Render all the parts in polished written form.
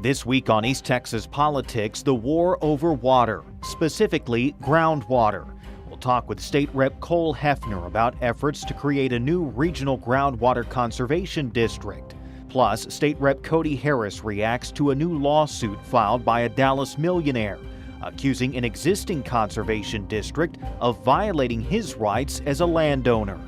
This week on East Texas Politics, the war over water, specifically groundwater. We'll talk with State Rep Cole Hefner about efforts to create a new regional groundwater conservation district. Plus, State Rep Hefner Harris reacts to a new lawsuit filed by a Dallas millionaire, accusing an existing conservation district of violating his rights as a landowner.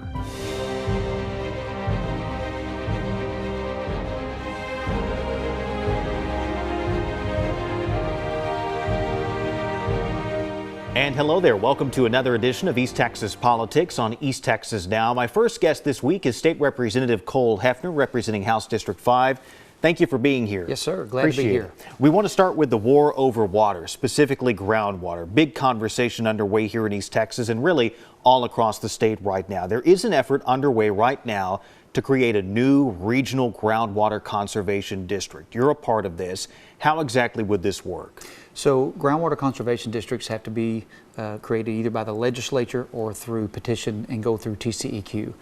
And hello there. Welcome to another edition of East Texas Politics on East Texas Now. My first guest this week is State Representative Cole Hefner, representing House District 5. Thank you for being here. Yes, sir. Glad to be here. We want to start with the war over water, specifically groundwater. Big conversation underway here in East Texas and really all across the state right now. There is an effort underway right now to create a new regional groundwater conservation district. You're a part of this. How exactly would this work? So groundwater conservation districts have to be created either by the legislature or through petition and go through TCEQ.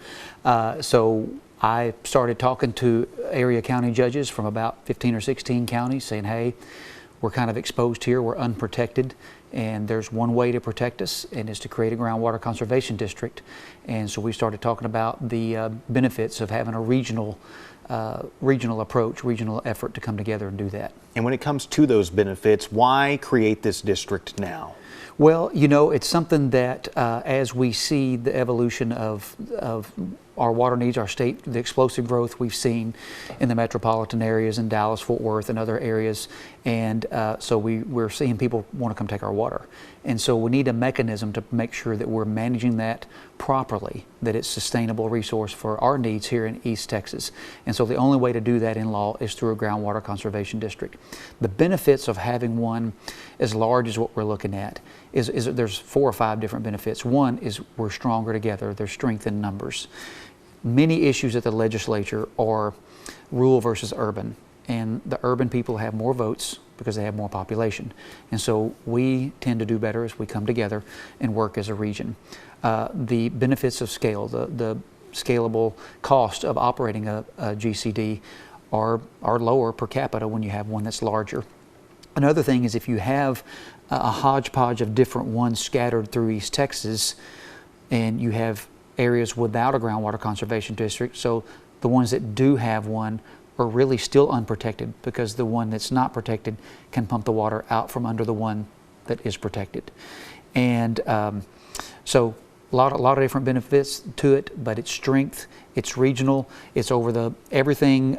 So I started talking to area county judges from about 15 or 16 counties saying, hey, we're kind of exposed here, we're unprotected, and there's one way to protect us, and is to create a groundwater conservation district. And so we started talking about the benefits of having a regional approach, regional effort to come together and do that. And when it comes to those benefits, why create this district now? Well, you know, it's something that as we see the evolution of our water needs, our state, the explosive growth we've seen in the metropolitan areas in Dallas, Fort Worth, and other areas, and so we're seeing people want to come take our water. And so we need a mechanism to make sure that we're managing that properly, that it's a sustainable resource for our needs here in East Texas. And so the only way to do that in law is through a groundwater conservation district. The benefits of having one as large as what we're looking at is there's 4 or 5 different benefits. One is we're stronger together, there's strength in numbers. Many issues at the legislature are rural versus urban, and the urban people have more votes because they have more population. And so we tend to do better as we come together and work as a region. The benefits of scale, the scalable cost of operating a GCD are lower per capita when you have one that's larger. Another thing is if you have a hodgepodge of different ones scattered through East Texas, and you have areas without a groundwater conservation district, so the ones that do have one are really still unprotected because the one that's not protected can pump the water out from under the one that is protected. And so a lot of different benefits to it, but its strength, it's regional, it's over everything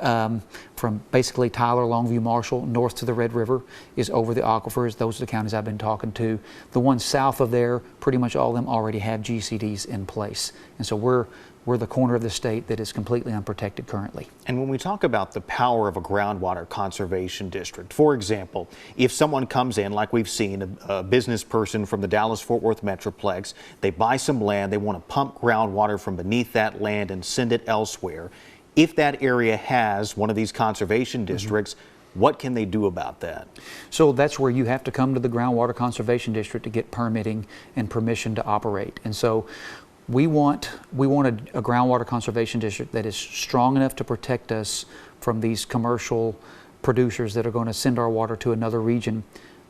from basically Tyler, Longview, Marshall, north to the Red River is over the aquifers. Those are the counties I've been talking to. The ones south of there, pretty much all of them already have GCDs in place. And so we're the corner of the state that is completely unprotected currently. And when we talk about the power of a groundwater conservation district, for example, if someone comes in, like we've seen, a business person from the Dallas-Fort Worth Metroplex, they buy some land, they want to pump groundwater from beneath that land and send it elsewhere. If that area has one of these conservation districts, what can they do about that? So that's where you have to come to the groundwater conservation district to get permitting and permission to operate. And so we want a groundwater conservation district that is strong enough to protect us from these commercial producers that are going to send our water to another region,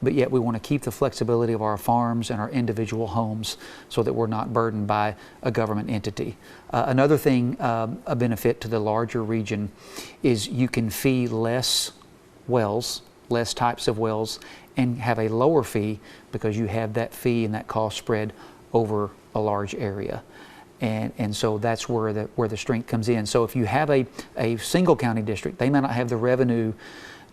but yet we want to keep the flexibility of our farms and our individual homes so that we're not burdened by a government entity. Another thing, a benefit to the larger region, is you can fee less wells, less types of wells, and have a lower fee because you have that fee and that cost spread over a large area. And so that's where the strength comes in. So if you have a single county district, they may not have the revenue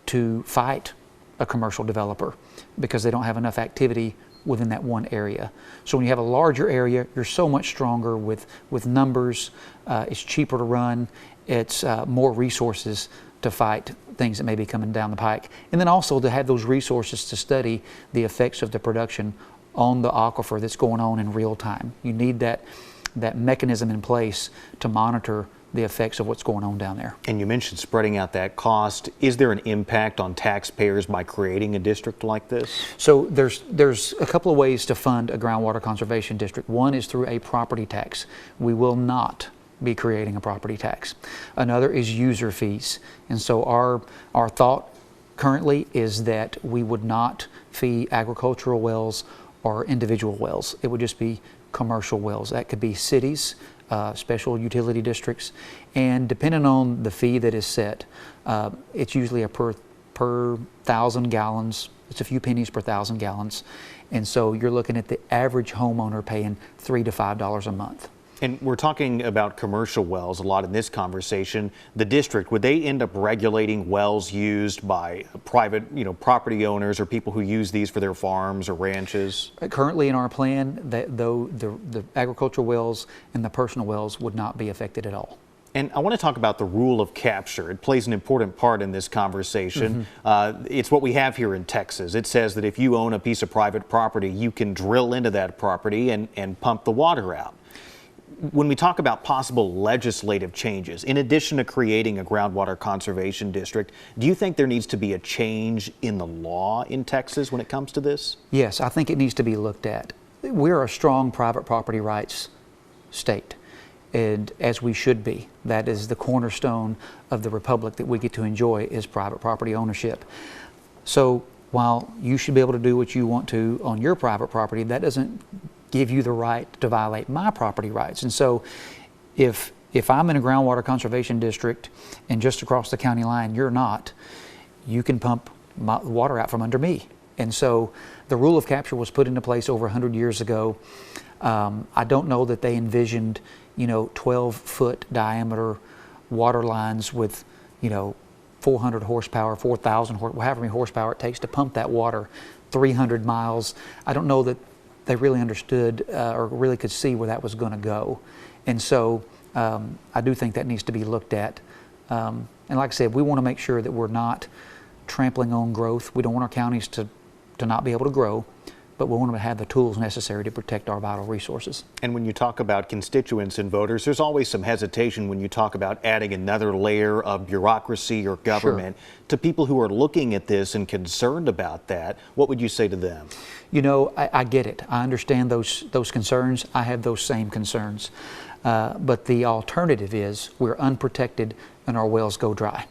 to fight a commercial developer because they don't have enough activity within that one area. So when you have a larger area, you're so much stronger with numbers. It's cheaper to run. It's more resources to fight things that may be coming down the pike. And then also to have those resources to study the effects of the production on the aquifer that's going on in real time. You need that mechanism in place to monitor the effects of what's going on down there. And you mentioned spreading out that cost. Is there an impact on taxpayers by creating a district like this? So there's a couple of ways to fund a groundwater conservation district. One is through a property tax. We will not be creating a property tax. Another is user fees. And so our thought currently is that we would not fee agricultural wells or individual wells. It would just be commercial wells. That could be cities, special utility districts, and depending on the fee that is set, it's usually a per 1,000 gallons. It's a few pennies per 1,000 gallons, and so you're looking at the average homeowner paying $3 to $5 a month. And we're talking about commercial wells a lot in this conversation. The district, would they end up regulating wells used by private, property owners or people who use these for their farms or ranches? Currently in our plan, though the agricultural wells and the personal wells would not be affected at all. And I want to talk about the rule of capture. It plays an important part in this conversation. It's what we have here in Texas. It says that if you own a piece of private property, you can drill into that property and pump the water out. When we talk about possible legislative changes, in addition to creating a groundwater conservation district, do you think there needs to be a change in the law in Texas when it comes to this? Yes, I think it needs to be looked at. We're a strong private property rights state, and as we should be. That is the cornerstone of the republic that we get to enjoy, is private property ownership. So while you should be able to do what you want to on your private property, that doesn't give you the right to violate my property rights. And so if I'm in a groundwater conservation district and just across the county line you're not, you can pump my water out from under me. And so the rule of capture was put into place over 100 years ago. I don't know that they envisioned 12-foot diameter water lines with 400 horsepower, 4,000 however many horsepower it takes to pump that water 300 miles. I don't know that they really understood or really could see where that was going to go. And so I do think that needs to be looked at. And like I said, we want to make sure that we're not trampling on growth. We don't want our counties to not be able to grow, but we want them to have the tools necessary to protect our vital resources. And when you talk about constituents and voters, there's always some hesitation when you talk about adding another layer of bureaucracy or government. Sure. To people who are looking at this and concerned about that, what would you say to them? I get it. I understand those concerns. I have those same concerns. But the alternative is we're unprotected and our wells go dry.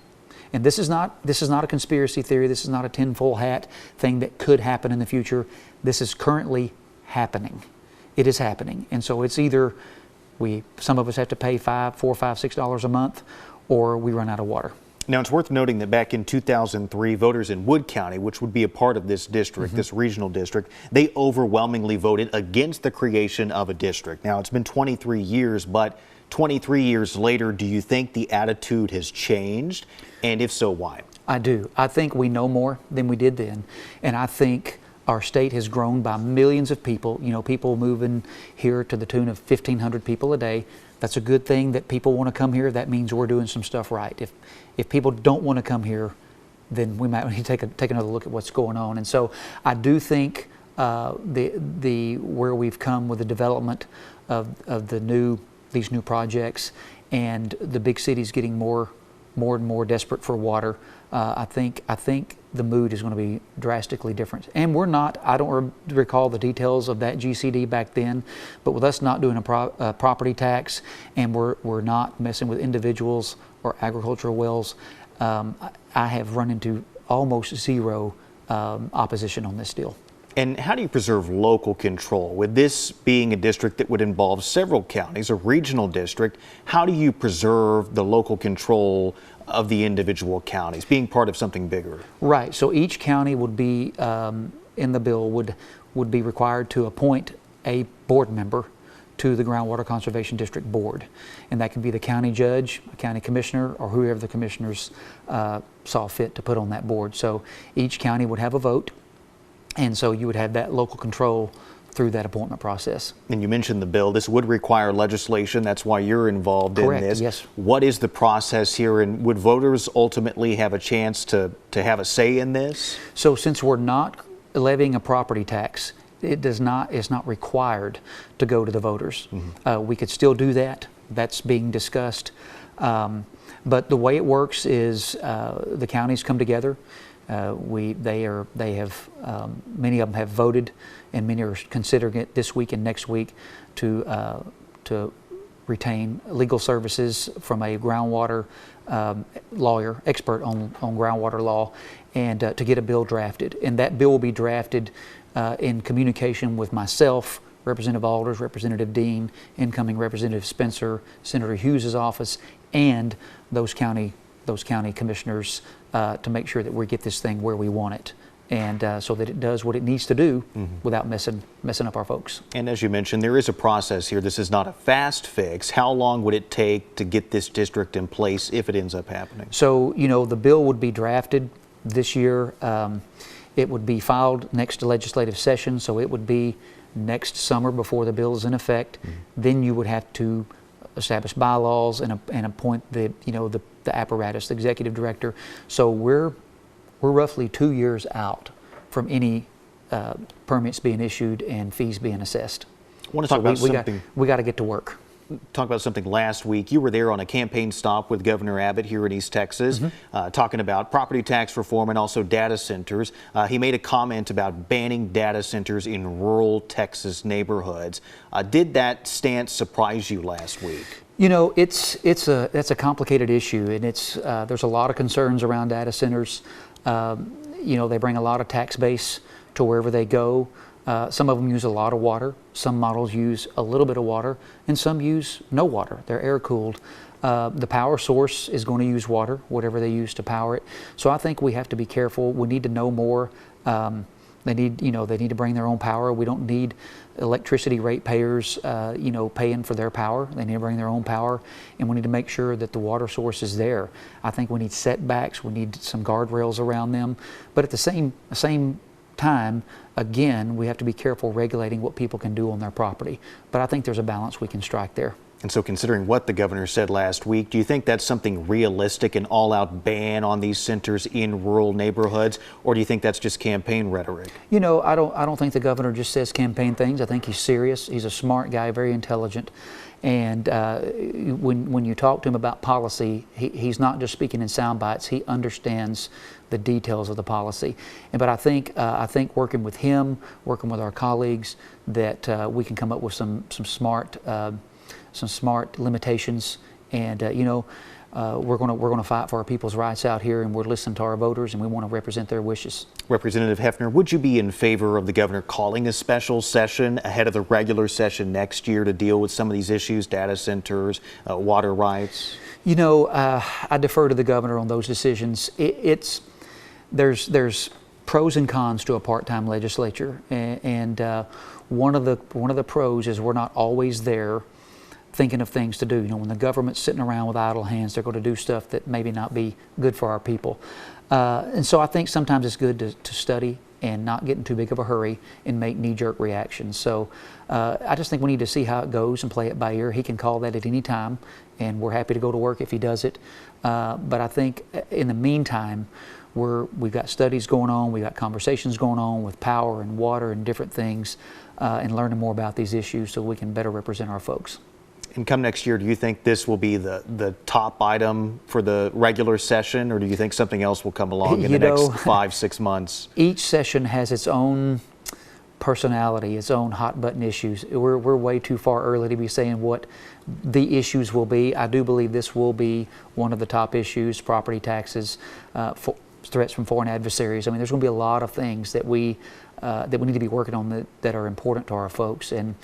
And this is not a conspiracy theory. This is not a tinfoil hat thing that could happen in the future. This is currently happening. It is happening. And so it's either some of us have to pay $4, $5, $6 a month, or we run out of water. Now, it's worth noting that back in 2003, voters in Wood County, which would be a part of this district, this regional district, they overwhelmingly voted against the creation of a district. Now, it's been 23 years, but 23 years later, do you think the attitude has changed? And if so, why? I do. I think we know more than we did then. And I think our state has grown by millions of people, people moving here to the tune of 1,500 people a day. That's a good thing that people want to come here. That means we're doing some stuff right. If people don't want to come here, then we might need to take another look at what's going on. And so I do think where we've come with the development of these new projects and the big cities getting more and more desperate for water, I think the mood is going to be drastically different. And I don't recall the details of that GCD back then, but with us not doing a property tax and we're not messing with individuals or agricultural wells, I have run into almost zero opposition on this deal. And how do you preserve local control? With this being a district that would involve several counties, a regional district, how do you preserve the local control of the individual counties, being part of something bigger? Right. So each county would be, in the bill, would be required to appoint a board member to the Groundwater Conservation District Board. And that could be the county judge, a county commissioner, or whoever the commissioners saw fit to put on that board. So each county would have a vote. And so you would have that local control through that appointment process. And you mentioned the bill. This would require legislation. That's why you're involved Correct, in this. Yes. What is the process here, and would voters ultimately have a chance to have a say in this? So since we're not levying a property tax, it's not required to go to the voters. We could still do that. That's being discussed. But the way it works is the counties come together. Many of them have voted, and many are considering it this week and next week to retain legal services from a groundwater lawyer, expert on groundwater law, and to get a bill drafted. And that bill will be drafted in communication with myself, Representative Alders, Representative Dean, incoming Representative Spencer, Senator Hughes' office, and those county commissioners to make sure that we get this thing where we want it. And so that it does what it needs to do without messing up our folks. And as you mentioned, there is a process here. This is not a fast fix. How long would it take to get this district in place if it ends up happening? So, you know, the bill would be drafted this year. It would be filed next legislative session, so it would be next summer before the bill is in effect. Then you would have to establish bylaws and appoint the apparatus, the executive director. So we're roughly 2 years out from any permits being issued and fees being assessed. I want to talk about something. We got to get to work. Talk about something last week. You were there on a campaign stop with Governor Abbott here in East Texas, talking about property tax reform and also data centers. He made a comment about banning data centers in rural Texas neighborhoods. Did that stance surprise you last week? You know, that's a complicated issue, and there's a lot of concerns around data centers. You know, they bring a lot of tax base to wherever they go. Some of them use a lot of water. Some models use a little bit of water, and some use no water. They're air cooled. The power source is going to use water, whatever they use to power it. So I think we have to be careful. We need to know more. They need to bring their own power. We don't need electricity ratepayers, paying for their power. They need to bring their own power, and we need to make sure that the water source is there. I think we need setbacks. We need some guardrails around them. But at the same time, again, we have to be careful regulating what people can do on their property. But I think there's a balance we can strike there. And so considering what the governor said last week, do you think that's something realistic, an all-out ban on these centers in rural neighborhoods, or do you think that's just campaign rhetoric? You know, I don't think the governor just says campaign things. I think he's serious. He's a smart guy, very intelligent. And when you talk to him about policy, he's not just speaking in sound bites. He understands the details of the policy. But I think working with him, working with our colleagues, that we can come up with some smart limitations. And we're going to fight for our people's rights out here, and we're listening to our voters, and we want to represent their wishes. Representative Hefner, would you be in favor of the governor calling a special session ahead of the regular session next year to deal with some of these issues, data centers, water rights? You know, I defer to the governor on those decisions. There's pros and cons to a part-time legislature, and one of the pros is we're not always there thinking of things to do. You know, when the government's sitting around with idle hands, they're going to do stuff that maybe not be good for our people. And so I think sometimes it's good to study and not get in too big of a hurry and make knee-jerk reactions. So I just think we need to see how it goes and play it by ear. He can call that at any time, and we're happy to go to work if he does it. But I think in the meantime, we've got studies going on, we've got conversations going on with power and water and different things, and learning more about these issues so we can better represent our folks. And come next year, do you think this will be the top item for the regular session, or do you think something else will come along in the next 5-6 months? Each session has its own personality, its own hot button issues. We're way too far early to be saying what the issues will be. I do believe this will be one of the top issues: property taxes, threats from foreign adversaries. I mean, there's going to be a lot of things that we need to be working on that are important to our folks. And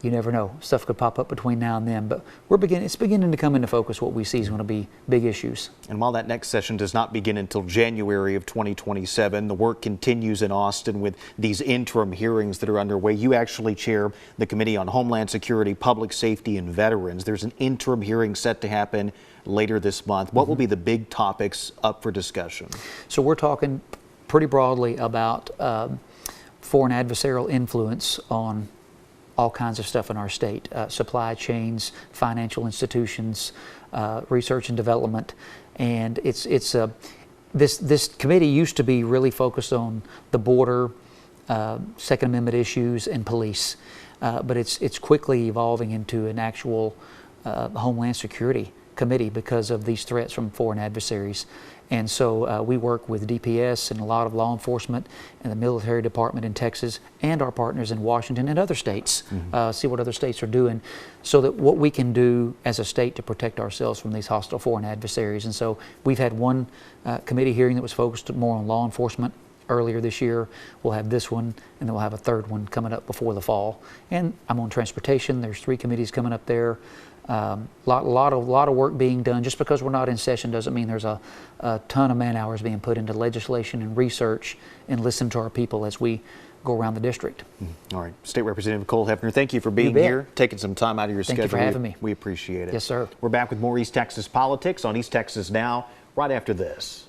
you never know, stuff could pop up between now and then, but it's beginning to come into focus what we see is going to be big issues. And while that next session does not begin until January of 2027, the work continues in Austin with these interim hearings that are underway. You actually chair the Committee on Homeland Security, Public Safety, and Veterans. There's an interim hearing set to happen later this month. What will be the big topics up for discussion? So we're talking pretty broadly about foreign adversarial influence on all kinds of stuff in our state, supply chains, financial institutions, research and development. And this committee used to be really focused on the border, Second Amendment issues, and police. But it's quickly evolving into an actual Homeland Security committee because of these threats from foreign adversaries. And so we work with DPS and a lot of law enforcement and the military department in Texas and our partners in Washington and other states, see what other states are doing, so that what we can do as a state to protect ourselves from these hostile foreign adversaries. And so we've had one committee hearing that was focused more on law enforcement earlier this year. We'll have this one, and then we'll have a third one coming up before the fall. And I'm on transportation. There's 3 committees coming up there. Lot of work being done. Just because we're not in session doesn't mean there's a ton of man hours being put into legislation and research and listen to our people as we go around the district. All right, State Representative Cole Hefner, thank you for being here, taking some time out of your schedule. Thank you for having me. We appreciate it. Yes, sir. We're back with more East Texas politics on East Texas Now, right after this.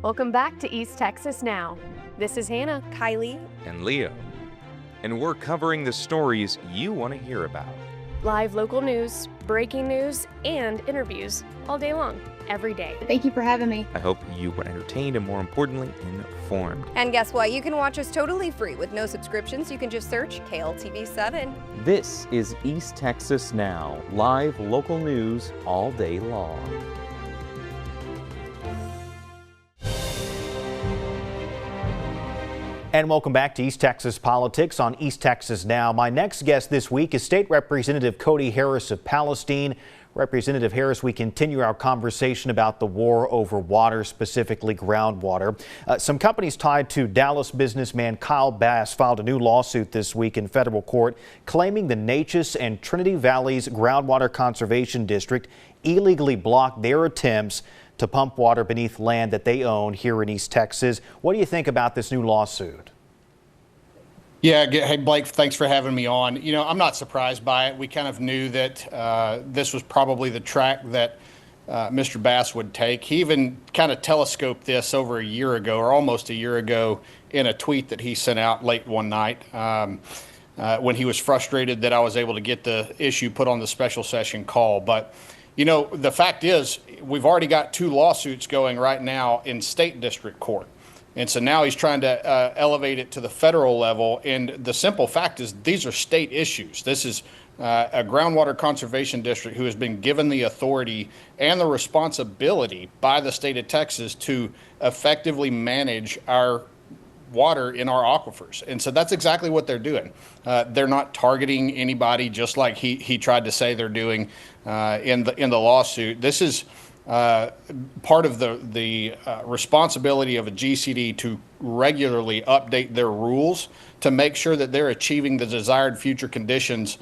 Welcome back to East Texas Now. This is Hannah, Kylie, and Leo. And we're covering the stories you want to hear about. live local news, breaking news, and interviews all day long, every day. Thank you for having me. I hope you were entertained and, more importantly, informed. And guess what? You can watch us totally free with no subscriptions. You can just search KLTV 7. This is East Texas Now, live local news all day long. And welcome back to East Texas Politics on East Texas Now. My next guest this week is State Representative Hefner Harris of Palestine. Representative Harris, we continue our conversation about the war over water, specifically groundwater. Some companies tied to Dallas businessman Kyle Bass filed a new lawsuit this week in federal court claiming the Natchez and Trinity Valley's Groundwater Conservation District illegally blocked their attempts to pump water beneath land that they own here in East Texas. What do you think about this new lawsuit? Yeah, hey Blake, thanks for having me on. You know, I'm not surprised by it. We kind of knew that this was probably the track that Mr. Bass would take. He even kind of telescoped this over a year ago, or almost a year ago, in a tweet that he sent out late one night when he was frustrated that I was able to get the issue put on the special session call. But you know, the fact is, we've already got 2 lawsuits going right now in state district court. And so now he's trying to elevate it to the federal level. And the simple fact is these are state issues. This is a groundwater conservation district who has been given the authority and the responsibility by the state of Texas to effectively manage our water in our aquifers. And so that's exactly what they're doing. They're not targeting anybody, just like he tried to say they're doing in the lawsuit. This is part of the responsibility of a GCD to regularly update their rules to make sure that they're achieving the desired future conditions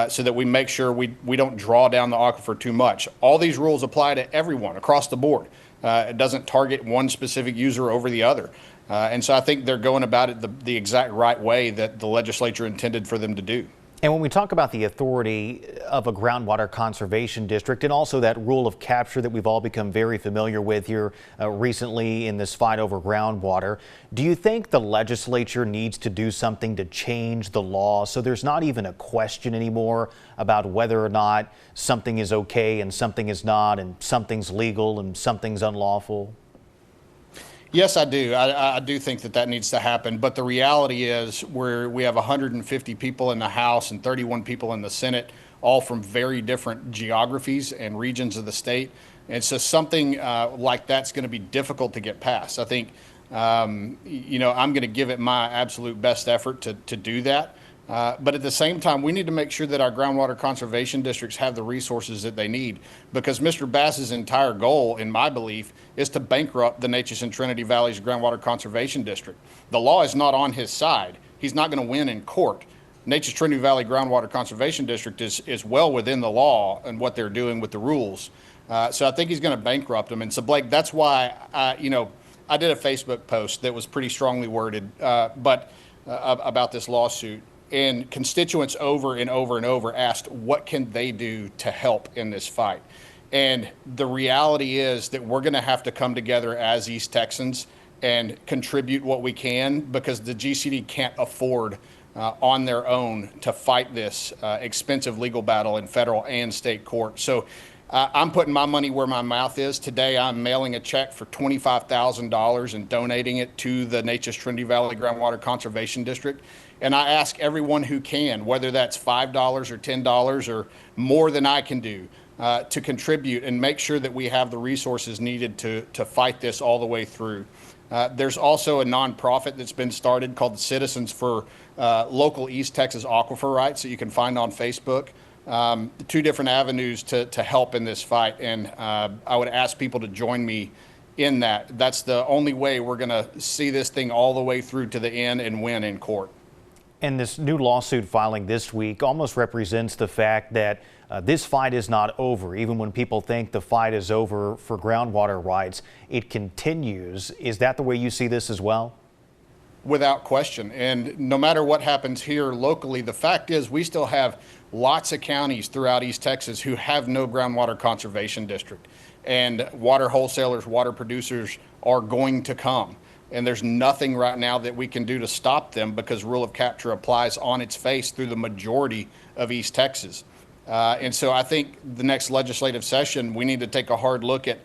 so that we make sure we don't draw down the aquifer too much. All these rules apply to everyone across the board. It doesn't target one specific user over the other. And so I think they're going about it the exact right way that the legislature intended for them to do. And when we talk about the authority of a groundwater conservation district and also that rule of capture that we've all become very familiar with here recently in this fight over groundwater, do you think the legislature needs to do something to change the law so there's not even a question anymore about whether or not something is okay and something is not, and something's legal and something's unlawful? Yes, I do. I do think that needs to happen. But the reality is we have 150 people in the House and 31 people in the Senate, all from very different geographies and regions of the state. And so something like that's going to be difficult to get passed. I think, you know, I'm going to give it my absolute best effort to do that. But at the same time, we need to make sure that our groundwater conservation districts have the resources that they need, because Mr. Bass's entire goal, in my belief, is to bankrupt the Natchez and Trinity Valley's groundwater conservation district. The law is not on his side. He's not going to win in court. Natchez Trinity Valley Groundwater Conservation District is well within the law and what they're doing with the rules. So I think he's going to bankrupt them. And so, Blake, that's why, you know, I did a Facebook post that was pretty strongly worded about this lawsuit. And constituents over and over and over asked, what can they do to help in this fight? And the reality is that we're going to have to come together as East Texans and contribute what we can, because the GCD can't afford on their own to fight this expensive legal battle in federal and state court. So I'm putting my money where my mouth is. Today, I'm mailing a check for $25,000 and donating it to the Natchez Trinity Valley Groundwater Conservation District. And I ask everyone who can, whether that's $5 or $10 or more than I can do, to contribute and make sure that we have the resources needed to fight this all the way through. There's also a nonprofit that's been started called the Citizens for Local East Texas Aquifer Rights that you can find on Facebook. Two different avenues to help in this fight, and I would ask people to join me in that. That's the only way we're going to see this thing all the way through to the end and win in court. And this new lawsuit filing this week almost represents the fact that this fight is not over. Even when people think the fight is over for groundwater rights, it continues. Is that the way you see this as well? Without question. And no matter what happens here locally, the fact is we still have lots of counties throughout East Texas who have no groundwater conservation district. And water wholesalers, water producers are going to come. And there's nothing right now that we can do to stop them because rule of capture applies on its face through the majority of East Texas. And so I think the next legislative session, we need to take a hard look at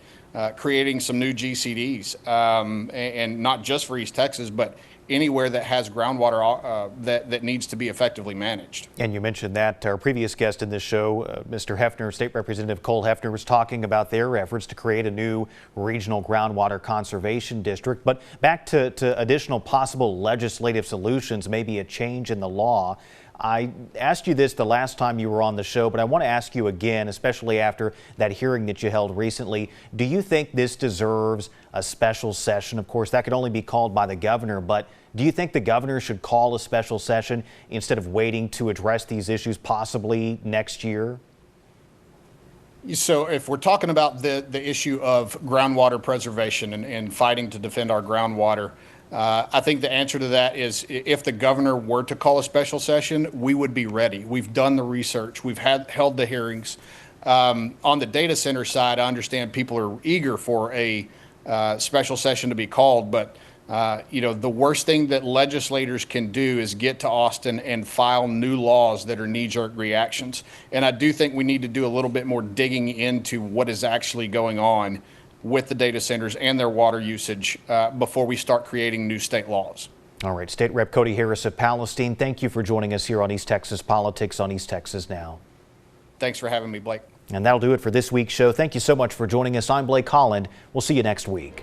creating some new GCDs, and not just for East Texas, but anywhere that has groundwater that needs to be effectively managed. And you mentioned that our previous guest in this show, Mr. Hefner, State Representative Cole Hefner, was talking about their efforts to create a new regional groundwater conservation district. But back to additional possible legislative solutions, maybe a change in the law. I asked you this the last time you were on the show, but I want to ask you again, especially after that hearing that you held recently. Do you think this deserves a special session? Of course, that could only be called by the governor, but do you think the governor should call a special session instead of waiting to address these issues possibly next year? So if we're talking about the issue of groundwater preservation and fighting to defend our groundwater, I think the answer to that is if the governor were to call a special session, we would be ready. We've done the research. We've held the hearings. On the data center side, I understand people are eager for a special session to be called, but the worst thing that legislators can do is get to Austin and file new laws that are knee-jerk reactions. And I do think we need to do a little bit more digging into what is actually going on with the data centers and their water usage before we start creating new state laws. All right, State Rep Cody Harris of Palestine, thank you for joining us here on East Texas Politics on East Texas Now. Thanks for having me, Blake. And that'll do it for this week's show. Thank you so much for joining us. I'm Blake Holland. We'll see you next week.